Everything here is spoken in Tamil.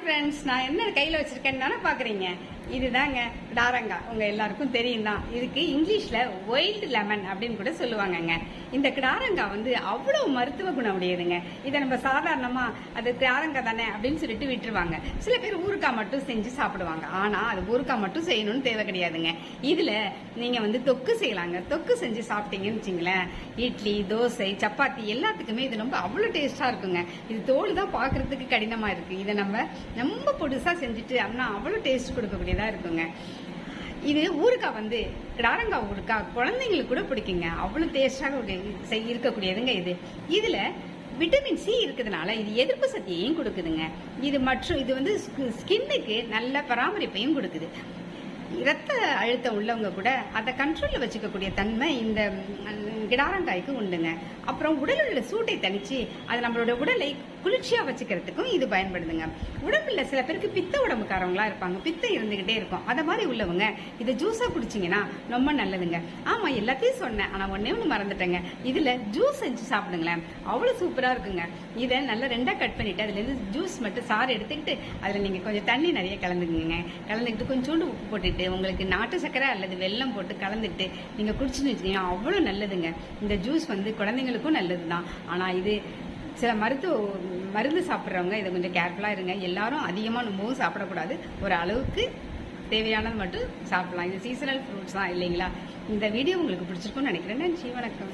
ஃப்ரெண்ட்ஸ், நான் என்ன கையில் வச்சிருக்கேன்னு தானே பார்க்குறீங்க. இதுதாங்க கிடாரங்காய். உங்க எல்லாருக்கும் தெரியும் தான். இதுக்கு இங்கிலீஷ்ல ஒயில்டு லெமன் அப்படின்னு கூட சொல்லுவாங்கங்க. இந்த கிடாரங்காய் வந்து அவ்வளவு மருத்துவ குணம் உடையதுங்க. இதை நம்ம சாதாரணமா அது கிடாரங்காய் தானே அப்படின்னு சொல்லிட்டு விட்டுருவாங்க. சில பேர் ஊறுக்காய் மட்டும் செஞ்சு சாப்பிடுவாங்க. ஆனா அது ஊறுக்காய் மட்டும் செய்யணும்னு தேவை கிடையாதுங்க. இதுல நீங்க வந்து தொக்கு செய்யலாங்க. தொக்கு செஞ்சு சாப்பிட்டீங்கன்னு வச்சுங்களேன், இட்லி, தோசை, சப்பாத்தி எல்லாத்துக்குமே இது ரொம்ப அவ்வளவு டேஸ்டா இருக்குங்க. இது தோல் தான் பாக்குறதுக்கு கடினமா இருக்கு. இதை நம்ம ரொம்ப பொடுசா செஞ்சுட்டு அப்படின்னா அவ்வளவு டேஸ்ட் கொடுக்கக்கூடியதா இருக்குங்க. இது ஊறுகாய் வந்து கிடாரங்காய் ஊறுகாய் குழந்தைங்களுக்கு கூட பிடிக்குங்க. அவ்வளவு டேஸ்டாக இருக்கக்கூடியதுங்க. இதுல விட்டமின் சி இருக்கிறதுனால இது எதிர்ப்பு சக்தியையும் கொடுக்குதுங்க. இது வந்து ஸ்கின்னுக்கு நல்ல பராமரிப்பையும் கொடுக்குது. இரத்த அழுத்தம் உள்ளவங்க கூட அதை கண்ட்ரோல்ல வச்சுக்கக்கூடிய தன்மை இந்த கிடாரங்காய்க்கு உண்டுங்க. அப்புறம் உடலில் உள்ள சூட்டை தணிச்சு அது நம்மளோட உடலை குளிர்ச்சியா வச்சுக்கிறதுக்கும் இது பயன்படுதுங்க. உடம்புல சில பேருக்கு பித்த உடம்புக்காரவங்களா இருப்பாங்க, பித்தம் இருந்துகிட்டே இருக்கும். அத மாதிரி உள்ளவங்க இதை ஜூஸா குடிச்சிங்கன்னா ரொம்ப நல்லதுங்க. ஆமா, எல்லாத்தையும் சொன்னேன், ஆனா ஒன்னே ஒண்ணு மறந்துட்டேங்க. இதுல ஜூஸ் செஞ்சு சாப்பிடுங்களேன், அவ்வளவு சூப்பரா இருக்குங்க. இதை நல்லா ரெண்டா கட் பண்ணிட்டு அதுல இருந்து ஜூஸ் மட்டும் சாறு எடுத்துக்கிட்டு அதுல நீங்க கொஞ்சம் தண்ணி நிறைய கலந்துக்குங்க. கலந்துக்கிட்டு கொஞ்சோண்டு உப்பு போட்டுட்டு உங்களுக்கு நாட்டு சக்கரை அல்லது வெல்லம் போட்டு கலந்துட்டு நீங்க குடிச்சுன்னு வச்சுக்கீங்கன்னா அவ்வளவு நல்லதுங்க. இந்த ஜூஸ் வந்து குழந்தைங்களுக்கும் நல்லதுதான். ஆனா இது சில மருந்து சாப்பிட்றவங்க இதை கொஞ்சம் கேர்ஃபுல்லா இருங்க. எல்லாரும் அதிகமா ரொம்பவும் சாப்பிடக்கூடாது. ஒரு அளவுக்கு தேவையானது மட்டும் சாப்பிடலாம். இது சீசனல் ஃப்ரூட்ஸ் தான் இல்லைங்களா? இந்த வீடியோ உங்களுக்கு பிடிச்சிருக்கும்னு நினைக்கிறேன். நன்றி, வணக்கம்.